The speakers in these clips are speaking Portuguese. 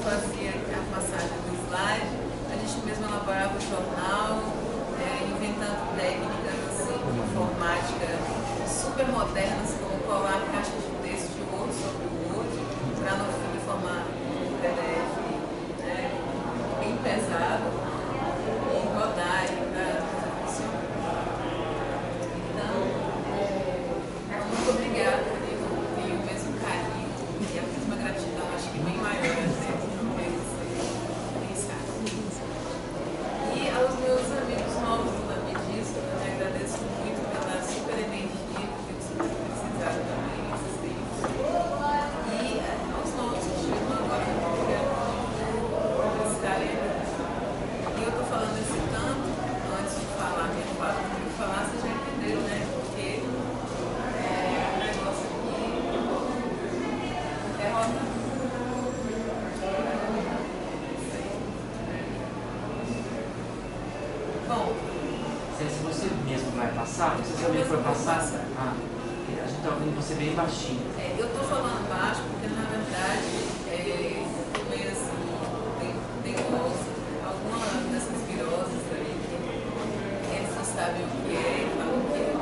fazia a passagem do slide, a gente mesmo elaborava o jornal, inventando técnicas assim, de informática super modernas, como colar caixas de texto de um outro sobre o outro, para no fim formar um PDF bem pesado e rodar para funcionar. Então, muito obrigada, eu tenho o mesmo carinho e a mesma gratidão, acho que bem maior até do que você pensar. E aos meus amigos novos do Lamedisco, eu me agradeço muito pela super energia que eu sempre precisado também nesses tempos. E aos novos que chegam agora, muito obrigada por estarem aqui. E eu estou falando esse tanto, antes de falar, minha fala, de falar, vocês já entenderam, né? Porque o negócio aqui é rodando. Bom, se você mesmo vai passar, se você também for passar, a gente está ouvindo você bem baixinho. eu estou falando baixo porque, na verdade, eu meio assim, tem alguma dessas viroses aí que eles não sabem o que é e falam o que é.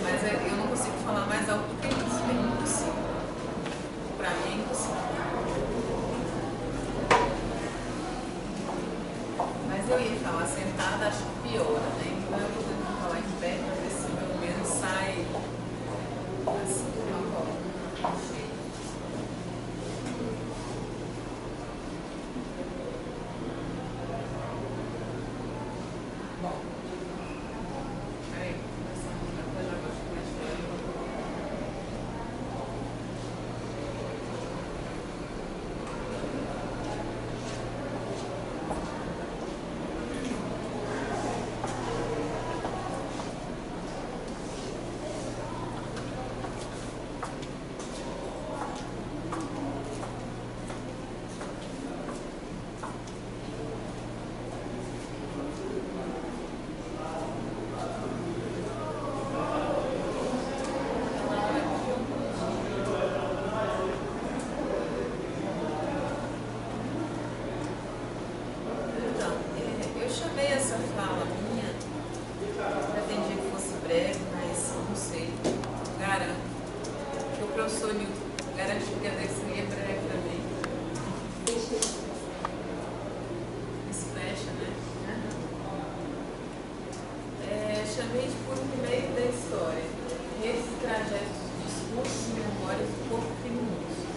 Mas eu não consigo falar mais alto do que isso, é impossível. Para mim é impossível. Mas eu ia falar sentada, acho que piora, né? Então eu vou tentar falar em pé para ver se pelo menos sai assim, de uma forma cheia. Bom, peraí, começando já baixo mais velho. Então, eu chamei essa fala minha, pretendia que fosse breve, mas não sei, garanto que o professor Newton garantiu que a dele seria breve também. Isso fecha, né? Chamei de por um meio da história, esses trajetos de discursos e memórias do corpo criminoso.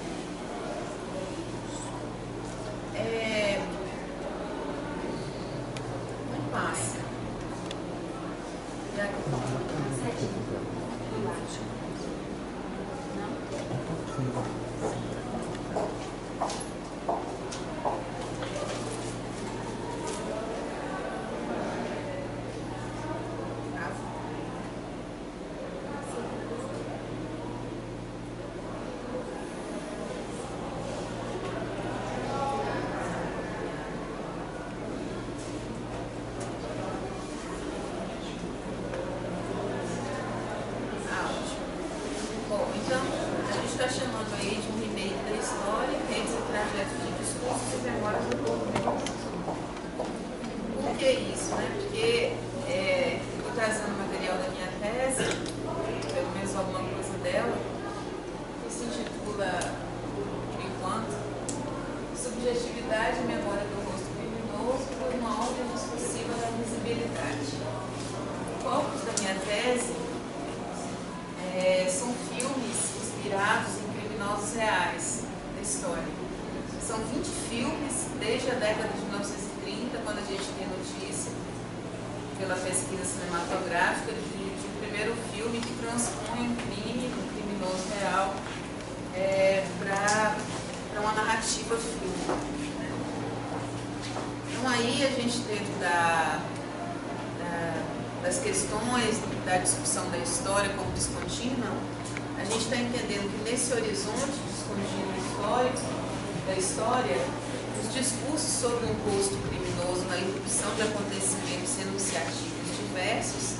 Não passa. Já que bom, então, a gente está chamando aí de um remake da história, redes e trajetos de discursos e memórias do povo criminoso. Por que isso, né? Porque eu estou trazendo o material da minha tese, pelo menos alguma coisa dela, que se intitula, por enquanto, Subjetividade e Memória do Rosto Criminoso por uma ordem discursiva da visibilidade. Focos da minha tese são filmes inspirados em criminosos reais da história. São 20 filmes desde a década de 1930, quando a gente tem notícia, pela pesquisa cinematográfica, de um primeiro filme que transpõe um crime, um criminoso real, para uma narrativa filme. Né? Então aí a gente, dentro das questões da discussão da história como descontínua, a gente está entendendo que nesse horizonte descontínuo histórico da história, os discursos sobre um rosto criminoso na irrupção de acontecimentos enunciativos diversos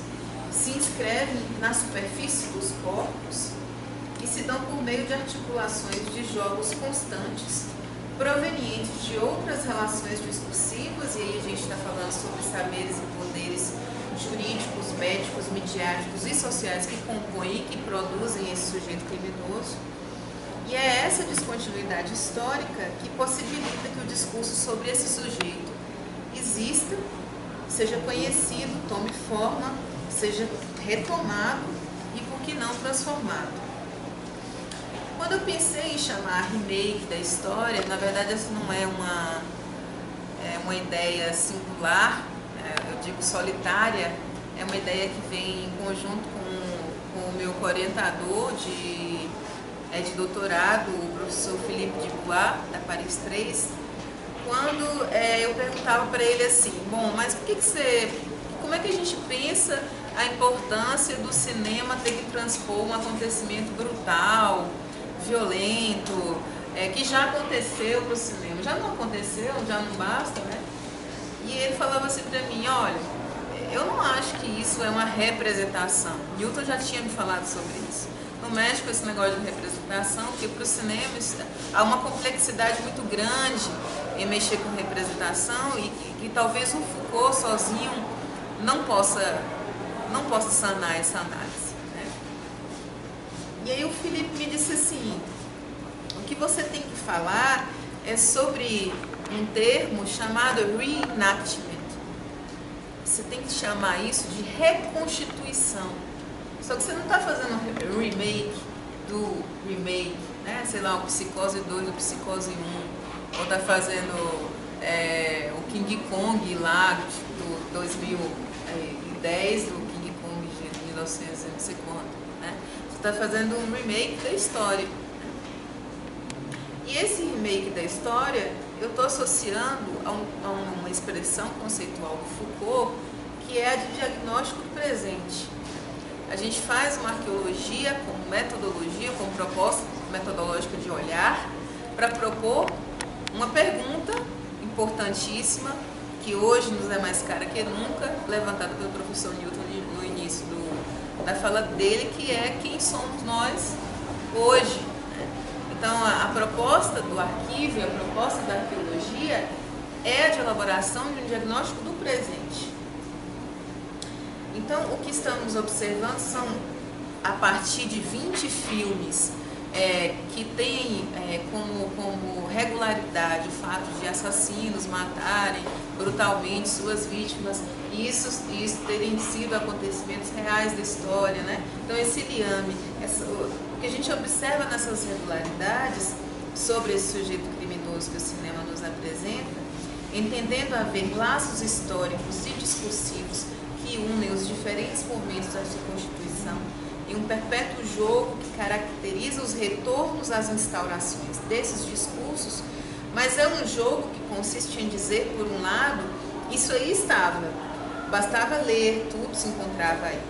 se inscrevem na superfície dos corpos se dão por meio de articulações de jogos constantes, provenientes de outros transformações discursivas, e aí a gente está falando sobre saberes e poderes jurídicos, médicos, midiáticos e sociais que compõem e que produzem esse sujeito criminoso. E é essa descontinuidade histórica que possibilita que o discurso sobre esse sujeito exista, seja conhecido, tome forma, seja retomado e, por que não, transformado. Quando eu pensei em chamar remake da história, na verdade essa não é uma ideia singular, eu digo solitária, é uma ideia que vem em conjunto com o meu orientador de doutorado, o professor Philippe Dubois, da Paris 3, quando eu perguntava para ele assim, bom, mas como é que a gente pensa a importância do cinema ter que transpor um acontecimento brutal, violento, que já aconteceu para o cinema, já não aconteceu, já não basta, né? E ele falava assim para mim, olha, eu não acho que isso é uma representação. Newton já tinha me falado sobre isso. Não mexe com esse negócio de representação, porque para o cinema há uma complexidade muito grande em mexer com representação e talvez o Foucault sozinho não possa sanar essa análise, né? E aí o Felipe me disse assim, o que você tem que falar é sobre um termo chamado reenactment. Você tem que chamar isso de reconstituição. Só que você não está fazendo remake do remake, né? Sei lá, o Psicose 2, o Psicose 1, ou está fazendo o King Kong lá do 2010, do King Kong de 1900, não sei quanto, né? Você está fazendo um remake da história. E esse remake da história, eu estou associando a uma expressão conceitual do Foucault, que é a de diagnóstico do presente. A gente faz uma arqueologia como metodologia, como proposta metodológica de olhar, para propor uma pergunta importantíssima, que hoje nos é mais cara que nunca, levantada pelo professor Newton no início da fala dele, que é quem somos nós hoje. Então, a proposta do arquivo, a proposta da arqueologia é a de elaboração de um diagnóstico do presente. Então, o que estamos observando são, a partir de 20 filmes que têm como regularidade o fato de assassinos matarem brutalmente suas vítimas, e isso terem sido acontecimentos reais da história, né? Então, esse liame, o que a gente observa nessas regularidades sobre esse sujeito criminoso que o cinema nos apresenta, entendendo haver laços históricos e discursivos que unem os diferentes momentos da sua constituição em um perpétuo jogo que caracteriza os retornos às instaurações desses discursos, mas é um jogo que consiste em dizer, por um lado, isso aí estava, bastava ler, tudo se encontrava aí.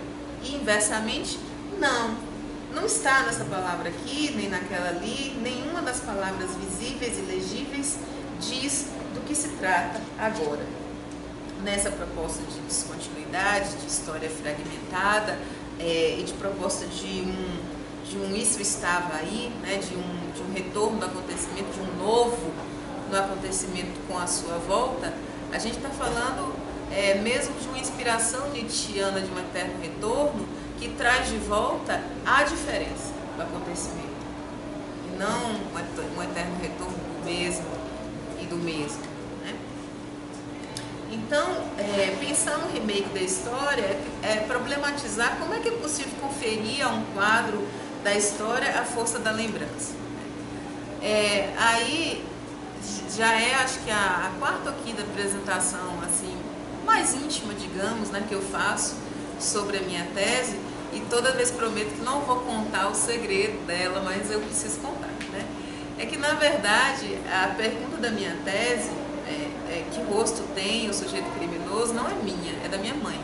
E, inversamente, não está nessa palavra aqui, nem naquela ali, nenhuma das palavras visíveis e legíveis diz do que se trata agora. Nessa proposta de descontinuidade, de história fragmentada e de proposta de um isso estava aí, né, de um retorno do acontecimento, de um novo no acontecimento com a sua volta, a gente está falando mesmo de uma inspiração nietzschiana de um eterno retorno que traz de volta a diferença do acontecimento e não um eterno retorno do mesmo e do mesmo. Então, pensar no remake da história é problematizar como é que é possível conferir a um quadro da história a força da lembrança. Aí já acho que a quarta ou quinta apresentação assim, mais íntima, digamos, né, que eu faço sobre a minha tese, e toda vez prometo que não vou contar o segredo dela, mas eu preciso contar, né? É que, na verdade, a pergunta da minha tese, que rosto tem o sujeito criminoso, não é minha, é da minha mãe.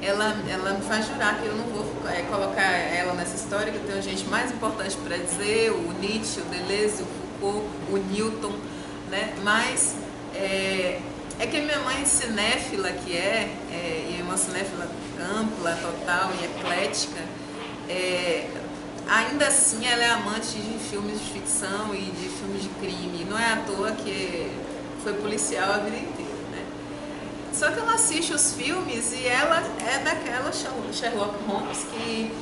Ela me faz jurar que eu não vou colocar ela nessa história, que eu tenho gente mais importante para dizer, o Nietzsche, o Deleuze, o Foucault, o Newton, né? Mas é que a minha mãe, cinéfila que e é uma cinéfila ampla, total e eclética, ainda assim ela é amante de filmes de ficção e de filmes de crime. Não é à toa que foi policial a vida inteira, né? Só que ela assiste os filmes e ela é daquela Sherlock Holmes que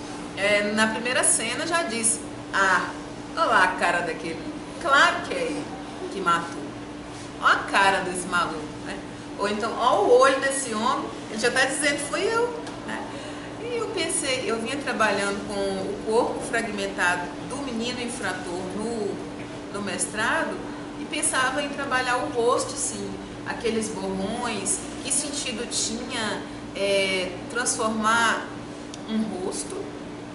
na primeira cena já diz: ah, olha lá a cara daquele, claro que é ele que matou, olha a cara desse maluco, né? Ou então, olha o olho desse homem, ele já está dizendo, fui eu, né? E eu pensei, eu vinha trabalhando com o corpo fragmentado do menino infrator no mestrado e pensava em trabalhar o rosto, sim, aqueles borrões, que sentido tinha transformar um rosto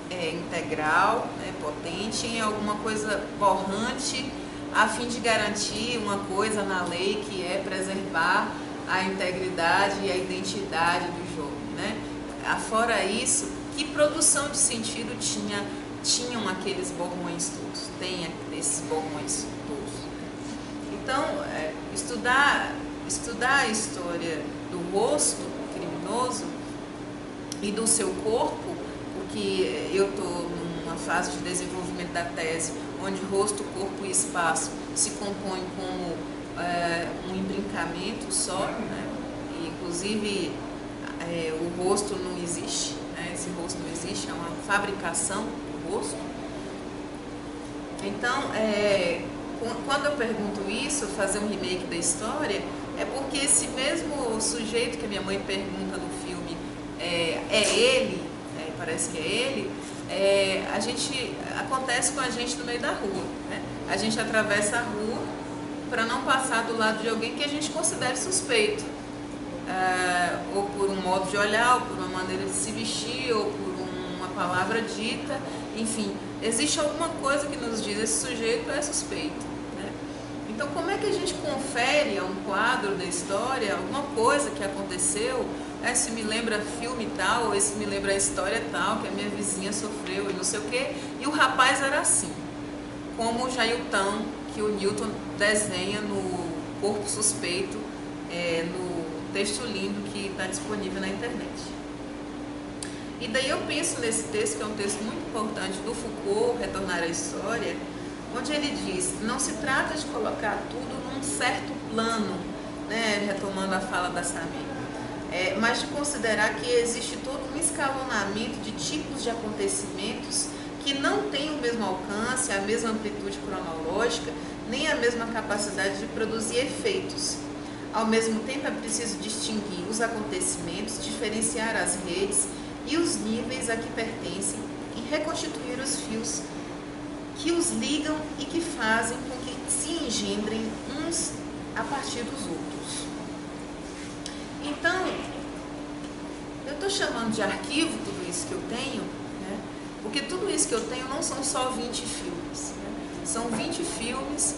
integral, né, potente, em alguma coisa borrante, a fim de garantir uma coisa na lei que é preservar a integridade e a identidade do jogo, né? Afora isso, que produção de sentido tinham aqueles borrões todos, tem esses borrões todos. Então, estudar a história do rosto criminoso e do seu corpo, porque eu estou numa fase de desenvolvimento da tese, onde rosto, corpo e espaço se compõem como um imbrincamento só, né? E, inclusive o rosto não existe, né? Esse rosto não existe, é uma fabricação do rosto. Então, quando eu pergunto isso, fazer um remake da história, é porque esse mesmo sujeito que a minha mãe pergunta no filme é ele, parece que é ele, acontece com a gente no meio da rua, né? A gente atravessa a rua para não passar do lado de alguém que a gente considere suspeito, ou por um modo de olhar, ou por uma maneira de se vestir, ou por uma palavra dita, enfim, existe alguma coisa que nos diz esse sujeito é suspeito, né? Então, como é que a gente confere a um quadro da história alguma coisa que aconteceu? Esse me lembra filme tal, ou esse me lembra a história tal, que a minha vizinha sofreu e não sei o quê. E o rapaz era assim, como o Jailton, que o Newton desenha no Corpo Suspeito, no texto lindo que está disponível na internet. E daí eu penso nesse texto, que é um texto muito importante do Foucault, Retornar à História, onde ele diz, não se trata de colocar tudo num certo plano, né, retomando a fala da Samir, mas de considerar que existe todo um escalonamento de tipos de acontecimentos que não têm o mesmo alcance, a mesma amplitude cronológica, nem a mesma capacidade de produzir efeitos. Ao mesmo tempo, é preciso distinguir os acontecimentos, diferenciar as redes e os níveis a que pertencem e reconstituir os fios que os ligam e que fazem com que se engendrem uns a partir dos outros. Então, eu estou chamando de arquivo tudo isso que eu tenho, né? Porque tudo isso que eu tenho não são só 20 filmes, né? São 20 filmes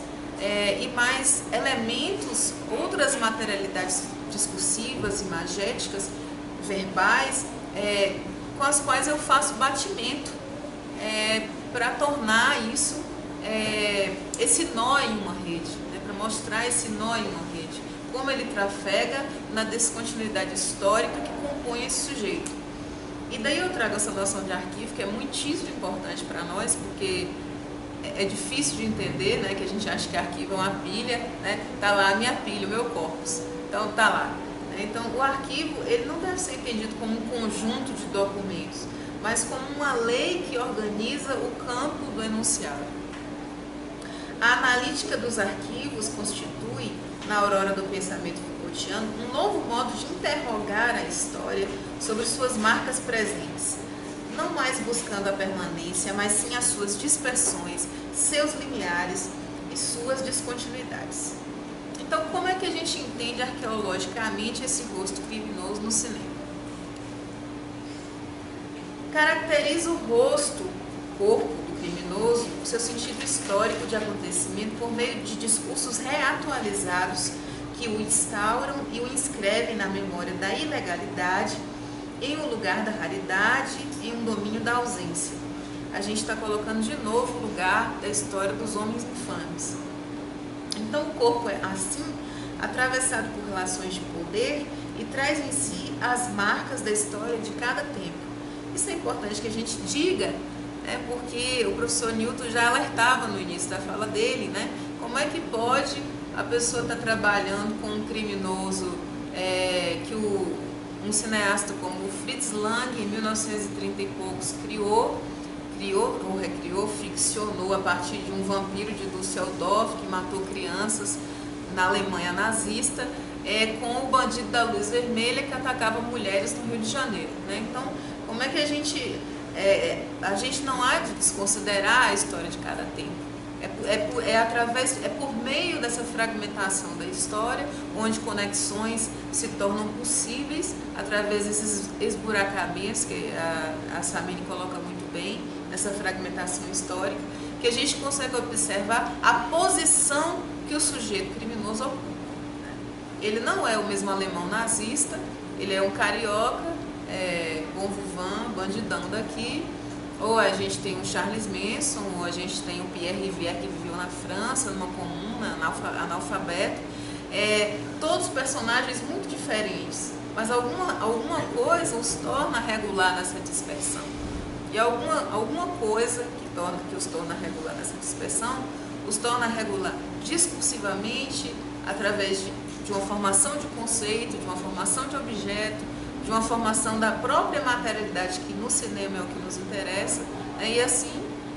e mais elementos, outras materialidades discursivas, imagéticas, verbais, com as quais eu faço batimento para tornar isso, esse nó em uma rede, né? Para mostrar esse nó em uma rede, como ele trafega na descontinuidade histórica que compõe esse sujeito. E daí eu trago essa noção de arquivo, que é muitíssimo importante para nós, porque é difícil de entender, né, que a gente acha que arquivo é uma pilha, né? Tá lá a minha pilha, o meu corpus, então tá lá. Então o arquivo, ele não deve ser entendido como um conjunto de documentos, mas como uma lei que organiza o campo do enunciado. A analítica dos arquivos constitui, na aurora do pensamento Foucaultiano, um novo modo de interrogar a história sobre suas marcas presentes, não mais buscando a permanência, mas sim as suas dispersões, seus limiares e suas descontinuidades. Então, como é que a gente entende arqueologicamente esse rosto criminoso no cinema? Caracteriza o rosto, corpo do criminoso, o seu sentido histórico de acontecimento por meio de discursos reatualizados que o instauram e o inscrevem na memória da ilegalidade, em um lugar da raridade, em um domínio da ausência. A gente está colocando de novo o lugar da história dos homens infames. Então o corpo é assim, atravessado por relações de poder e traz em si as marcas da história de cada tempo. Isso é importante que a gente diga, né, porque o professor Newton já alertava no início da fala dele, né, como é que pode a pessoa está trabalhando com um criminoso que um cineasta como o Fritz Lang, em 1930 e poucos, criou ou recriou, ficcionou a partir de um vampiro de Düsseldorf que matou crianças na Alemanha nazista, com o bandido da luz vermelha que atacava mulheres no Rio de Janeiro, né? Então, como é que a gente não há de desconsiderar a história de cada tempo? É por meio dessa fragmentação da história, onde conexões se tornam possíveis, através desses esburacamentos que a Samini coloca muito bem, nessa fragmentação histórica, que a gente consegue observar a posição que o sujeito criminoso ocupa. Ele não é o mesmo alemão nazista, ele é um carioca, bon vivant, bandidão daqui. Ou a gente tem um Charles Manson, ou a gente tem um Pierre Rivière que viveu na França, numa comuna, analfabeto. Todos personagens muito diferentes, mas alguma coisa os torna regular nessa dispersão. E alguma coisa que os torna regular nessa dispersão, os torna regular discursivamente, através de uma formação de conceito, de uma formação de objeto, de uma formação da própria materialidade, que no cinema é o que nos interessa, e assim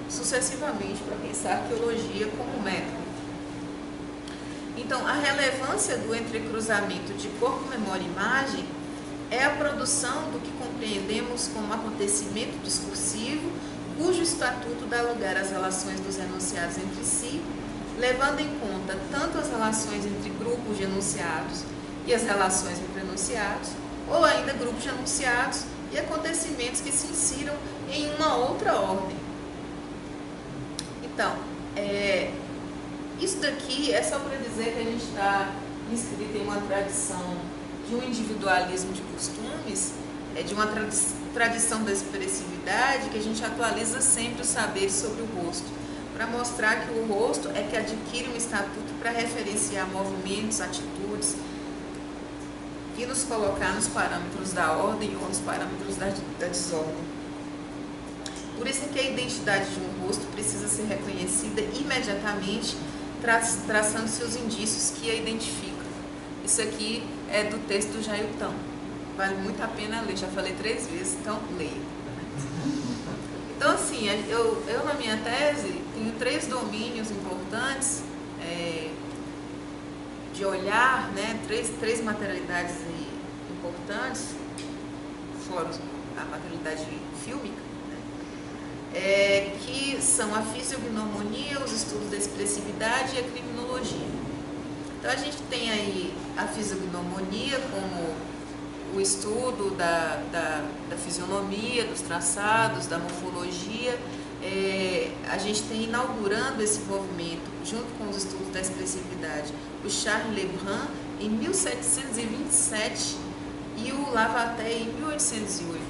sucessivamente, para pensar a arqueologia como método. Então, a relevância do entrecruzamento de corpo, memória e imagem é a produção do que compreendemos como acontecimento discursivo, cujo estatuto dá lugar às relações dos enunciados entre si, levando em conta tanto as relações entre grupos de enunciados e as relações entre enunciados, ou ainda grupos de enunciados e acontecimentos que se insiram em uma outra ordem. Então, isso daqui é só para dizer que a gente está inscrito em uma tradição de um individualismo de costumes, de uma tradição da expressividade, que a gente atualiza sempre os saberes sobre o rosto, para mostrar que o rosto é que adquire um estatuto para referenciar movimentos, atitudes, e nos colocar nos parâmetros da ordem ou nos parâmetros da desordem. Por isso é que a identidade de um rosto precisa ser reconhecida imediatamente, traçando-se os indícios que a identificam. Isso aqui é do texto do Jailton. Vale muito a pena ler, já falei 3 vezes, então leia. Então, assim, eu na minha tese tenho 3 domínios importantes de olhar, né, três materialidades importantes, fora a materialidade fílmica, né, que são a fisiognomonia, os estudos da expressividade e a criminologia. Então a gente tem aí a fisiognomonia como o estudo da fisionomia, dos traçados, da morfologia. A gente tem inaugurando esse movimento, junto com os estudos da expressividade, o Charles Lebrun em 1727 e o Lavater em 1808.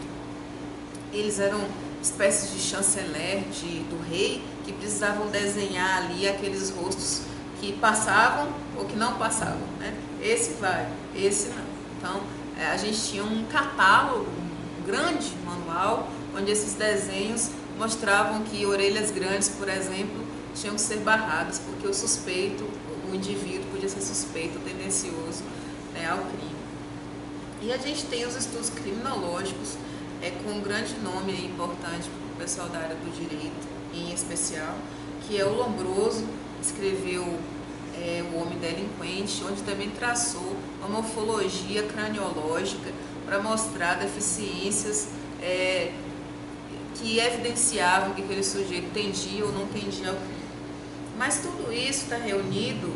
Eles eram espécies de chanceler do rei, que precisavam desenhar ali aqueles rostos que passavam ou que não passavam, né? Esse vai, esse não. Então, a gente tinha um catálogo, um grande manual, onde esses desenhos mostravam que orelhas grandes, por exemplo, tinham que ser barradas, porque o indivíduo podia ser suspeito, tendencioso ao crime. E a gente tem os estudos criminológicos, com um grande nome aí, importante para o pessoal da área do direito, em especial, que é o Lombroso, escreveu O Homem Delinquente, onde também traçou uma morfologia craniológica para mostrar deficiências que evidenciavam que aquele sujeito tendia ou não tendia ao crime. Mas tudo isso está reunido,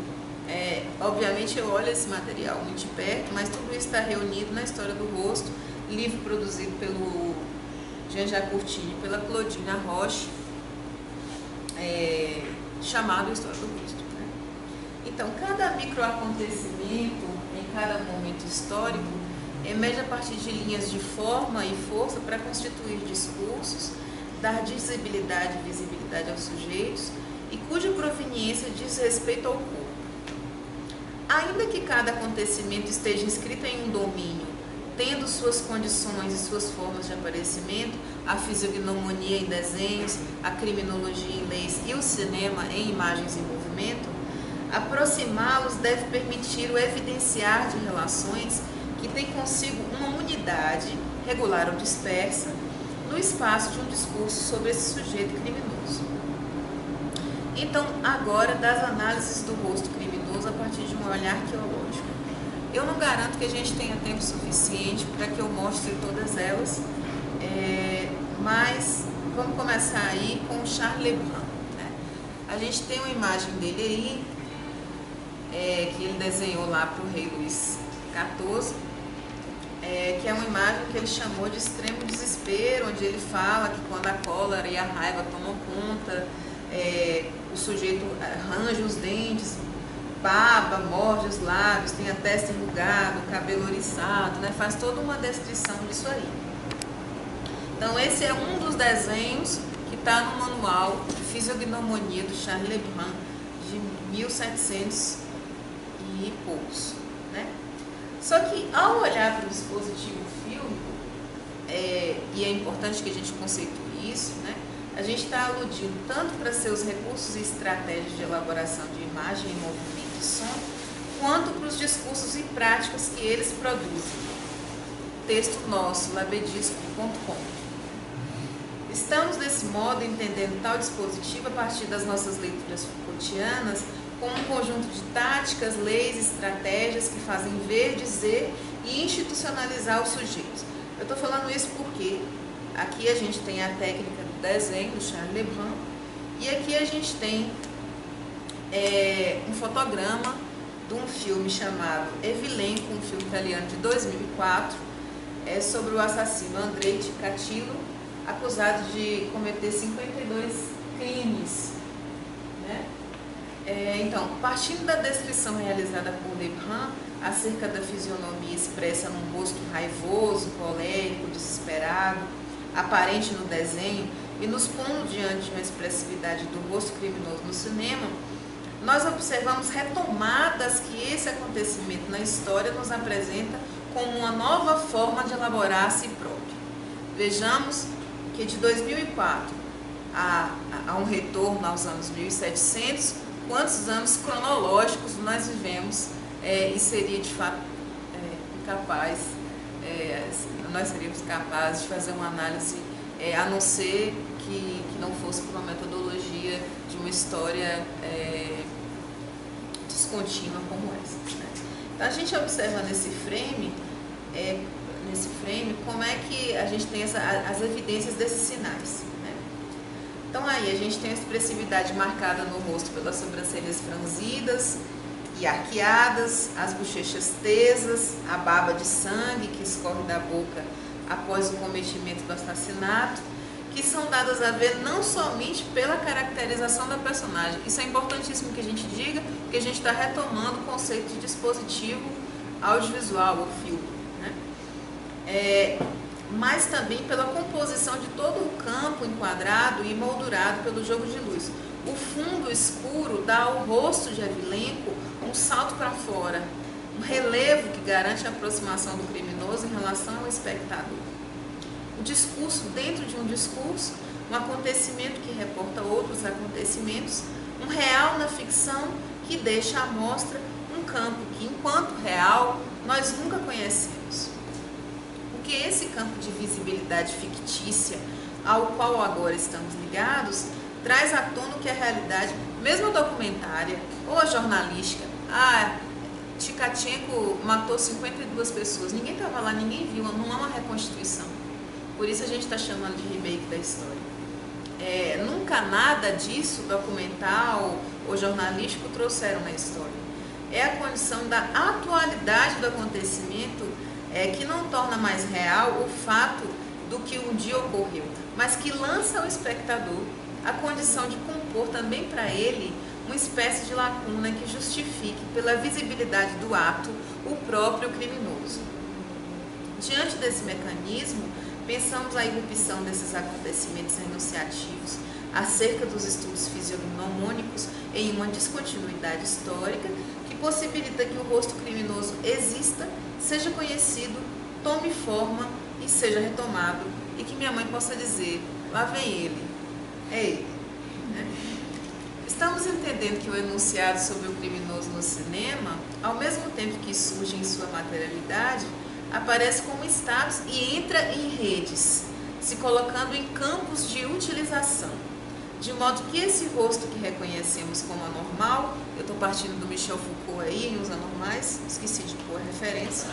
obviamente eu olho esse material muito de perto, mas tudo isso está reunido na História do Rosto, livro produzido pelo Jean-Jacques Courtine e pela Claudine Roche, chamado História do Rosto. Né? Então, cada microacontecimento em cada momento histórico emerge a partir de linhas de forma e força para constituir discursos, dar visibilidade e visibilidade aos sujeitos e cuja proveniência diz respeito ao corpo. Ainda que cada acontecimento esteja inscrito em um domínio, tendo suas condições e suas formas de aparecimento, a fisiognomonia em desenhos, a criminologia em leis e o cinema em imagens em movimento, Aproximá-los deve permitir o evidenciar de relações que têm consigo uma unidade, regular ou dispersa, no espaço de um discurso sobre esse sujeito criminoso. Então, agora, das análises do rosto criminoso a partir de um olhar arqueológico. Eu não garanto que a gente tenha tempo suficiente para que eu mostre todas elas, mas vamos começar aí com o Charles Lebrun. Né? A gente tem uma imagem dele aí, que ele desenhou lá para o rei Luís XIV, que é uma imagem que ele chamou de extremo desespero, onde ele fala que quando a cólera e a raiva tomam conta, o sujeito arranja os dentes, baba, morde os lábios, tem a testa enrugada, o cabelo oriçado, né? Faz toda uma descrição disso aí. Então esse é um dos desenhos que está no manual de Fisiognomonia do Charles Lebrun, de 1700 e poucos, né? Só que ao olhar para o dispositivo fílmico, e é importante que a gente conceitue isso, né? A gente está aludindo tanto para seus recursos e estratégias de elaboração de imagem em movimento e som, quanto para os discursos e práticas que eles produzem. Texto nosso, labedisco.com. Estamos, desse modo, entendendo tal dispositivo a partir das nossas leituras Foucaultianas como um conjunto de táticas, leis, estratégias que fazem ver, dizer e institucionalizar os sujeitos. Eu estou falando isso porque aqui a gente tem a técnica do desenho, do Charles Lebrun, e aqui a gente tem um fotograma de um filme chamado Evilenco, um filme italiano de 2004, sobre o assassino Andrei Ticatilo, acusado de cometer 52 crimes. Né? Então, partindo da descrição realizada por Lebrun acerca da fisionomia expressa num rosto raivoso, colérico, desesperado, aparente no desenho, e nos pondo diante de uma expressividade do rosto criminoso no cinema, nós observamos retomadas que esse acontecimento na história nos apresenta como uma nova forma de elaborar a si próprio. Vejamos que de 2004 a um retorno aos anos 1700, quantos anos cronológicos nós vivemos, e seria de fato incapaz, nós seríamos capazes de fazer uma análise, a não ser que não fosse por uma metodologia de uma história descontínua como essa. Né? Então a gente observa nesse frame como é que a gente tem as evidências desses sinais. Né? Então aí a gente tem a expressividade marcada no rosto pelas sobrancelhas franzidas e arqueadas, as bochechas tesas, a baba de sangue que escorre da boca após o cometimento do assassinato, que são dadas a ver não somente pela caracterização da personagem. Isso é importantíssimo que a gente diga, porque a gente está retomando o conceito de dispositivo audiovisual, ou filme. Né? Mas também pela composição de todo o campo enquadrado e moldurado pelo jogo de luz. O fundo escuro dá ao rosto de Evilenco um salto para fora, um relevo que garante a aproximação do criminoso em relação ao espectador. O discurso dentro de um discurso, um acontecimento que reporta outros acontecimentos, um real na ficção que deixa à mostra um campo que, enquanto real, nós nunca conhecemos. Porque esse campo de visibilidade fictícia, ao qual agora estamos ligados, traz à tona o que é a realidade, mesmo a documentária ou a jornalística. Ticatchenko matou 52 pessoas, ninguém estava lá, ninguém viu, não é uma reconstituição. Por isso a gente está chamando de remake da história. Nunca nada disso, documental ou jornalístico, trouxeram na história. É a condição da atualidade do acontecimento que não torna mais real o fato do que um dia ocorreu, mas que lança ao espectador a condição de compor também para ele uma espécie de lacuna que justifique pela visibilidade do ato o próprio criminoso. Diante desse mecanismo, pensamos a irrupção desses acontecimentos enunciativos acerca dos estudos fisiognomônicos em uma descontinuidade histórica que possibilita que o rosto criminoso exista, seja conhecido, tome forma e seja retomado, e que minha mãe possa dizer, lá vem ele, é ele. Né? Estamos entendendo que o enunciado sobre o criminoso no cinema, ao mesmo tempo que surge em sua materialidade, aparece como status e entra em redes, se colocando em campos de utilização. De modo que esse rosto que reconhecemos como anormal, eu estou partindo do Michel Foucault aí, em Os Anormais, esqueci de pôr a referência,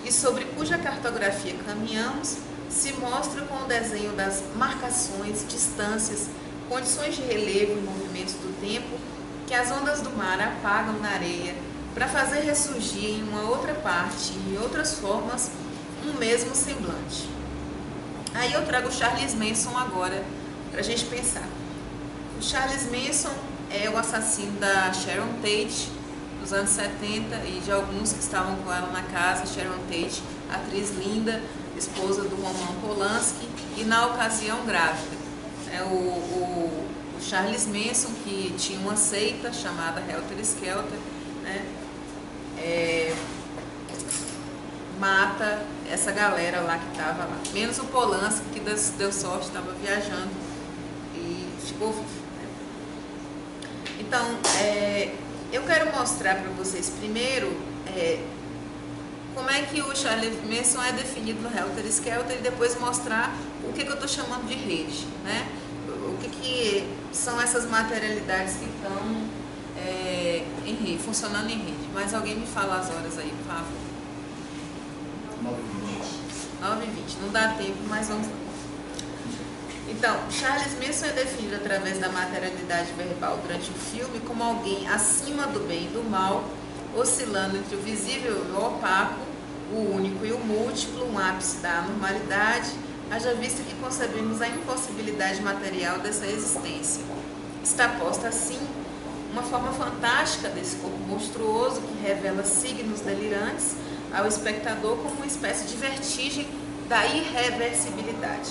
e sobre cuja cartografia caminhamos, se mostra com o desenho das marcações, distâncias, condições de relevo e movimentos do tempo que as ondas do mar apagam na areia para fazer ressurgir em uma outra parte e em outras formas um mesmo semblante. Aí eu trago o Charles Manson agora para a gente pensar. O Charles Manson é o assassino da Sharon Tate dos anos 70 e de alguns que estavam com ela na casa. Sharon Tate, atriz linda, esposa do Roman Polanski e na ocasião grávida. O Charles Manson, que tinha uma seita chamada Helter Skelter, né, mata essa galera lá que estava lá, menos o Polanski, que deu sorte, estava viajando e ficou vivo, né? Então, eu quero mostrar para vocês primeiro como é que o Charles Manson é definido no Helter Skelter e depois mostrar o que eu estou chamando de rede, né? O que são essas materialidades que estão em rede, funcionando em rede. Mas alguém me fala as horas aí, por favor. 9h20. Não dá tempo, mas vamos lá. Então, Charles Manson é definido através da materialidade verbal durante o filme como alguém acima do bem e do mal, oscilando entre o visível e o opaco, o único e o múltiplo, um ápice da anormalidade, haja vista que concebemos a impossibilidade material dessa existência. Está posta assim uma forma fantástica desse corpo monstruoso que revela signos delirantes ao espectador como uma espécie de vertigem da irreversibilidade,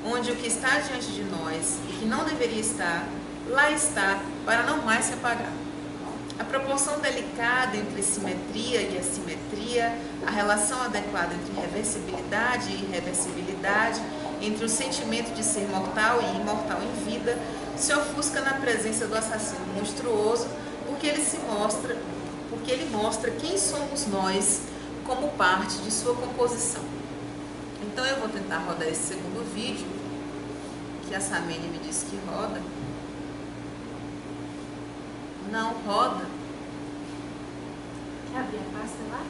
onde o que está diante de nós e que não deveria estar, lá está para não mais se apagar. A proporção delicada entre simetria e assimetria, a relação adequada entre reversibilidade e irreversibilidade, entre o sentimento de ser mortal e imortal em vida, se ofusca na presença do assassino monstruoso, porque ele mostra quem somos nós como parte de sua composição. Então eu vou tentar rodar esse segundo vídeo, que a Samene me disse que roda. Não roda. Quer abrir a pasta lá?